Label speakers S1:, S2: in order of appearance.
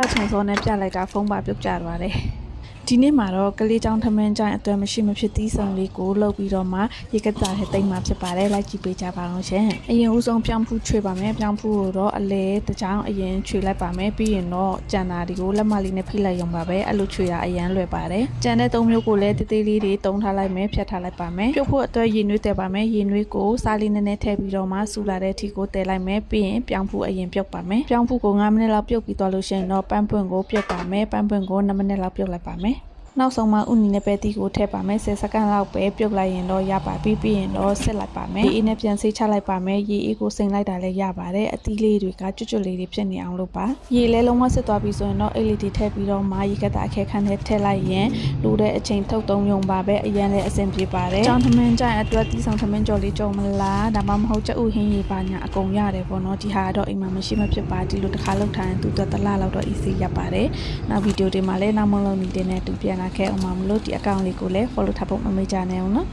S1: တော့ခြုံစောနဲ့ပြလိုက်တာဖုန်းပါပြုတ်ကျသွားတယ်ဒီနေ့မှာတော့ကလေးချောင်းထမင်းကြိုင်အတွက်မရှိမဖြစ်သီးဆောင်လေးကိုလုပ်ပြီးတော့မှရေကစားထဲတိတ်မှဖြစ်ပါတယ်လိုက်ကြည့်ပေးကြပါအောင်ရှင်အရင်ဦးဆုံးပြောင်းဖူးချွေပါမယ်ပြောင်းဖူးကိုတော့အလဲတကြောင်အရင်ချွေလိုက်ပါမယ်ပြီးရင်တော့ကြံတာဒီကိုလက်မလေးနဲ့ဖိလိုက်ရုံပါပဲအဲ့လိုချွေတာအရင်လွယ်ပါတယ်ကြံတဲ့သုံးမျိုးကိုလည်းတေးသေးလေးတွေတုံးထားလိုက်မယ်ဖြတ်ထားလိုက်ပါမယ်ပြုတ်ဖို့အတွက်ရေနွေးတဲပါမယ်ရေနွေးကိုစားလေးနည်းနည်းထည့်ပြီးတော့မှစူလာတဲ့အထိကိုတဲလိုက်မယ်ပြီးရင်ပြောင်းဖူးအရင်ပြုတ်ပါမယ်ပြောင်းဖူးကို9မိနစ်လောက်ပြုတ်ပြီးသွားလို့ရှိရင်တော့ပန်းပွင့်ကိုပြုတ်ပါမယ်ပန်းပွင့်ကို9မိနစ်လောက်ပြုတ်လိုက်ပါမယ်နောက်ဆုံးမှာဥနီနဲ့ပဲတီကိုထည့်ပါမယ်10စက္ကန့်လောက်ပဲပြုတ်လိုက်ရင်တော့ရပါပြီပြီးရင်တော့ဆက်လိုက်ပါမယ်ရေအေးနဲ့ပြန်ဆေးချလိုက်ပါမယ်ရေအေးကိုစိမ့်လိုက်တာလည်းရပါတယ်အသီးလေးတွေကကျွတ်ကျွတ်လေးတွေဖြစ်နေအောင်လုပ်ပါရေလဲလုံးဝစစ်သွားပြီဆိုရင်တော့အိတ်လေးတွေထည့်ပြီးတော့မှရေကတာအခဲခန်းထဲထည့်လိုက်ရင်လိုတဲ့အချိန်ထုတ်သုံးရုံပါပဲအရင်လည်းအဆင်ပြေပါတယ်ကြောင်သမင်းကြိုင်အတွက်တီးဆောင်သမင်းကြော်လေးကြုံမလားဒါမှမဟုတ်ကြက်ဥဟင်းရေပါညာအကုန်ရတယ်ပေါ့နော်ဒီဟာတော့အိမ်မှာမရှိမဖြစ်ပါဒီလိုတစ်ခါလောက်ထိုင်သူ့အတွက်တစ်လလောက်တော့ easy ရပါတယ်နောက်ဗီဒီယိုတွေမှာလည်းနောက်မလုံးနေတဲ့နဲ့တူပြန်လာခဲ့အောင်မလို့ဒီ account လေးကိုလည်း follow ထားဖို့မမေ့ကြနဲ့အောင်နော်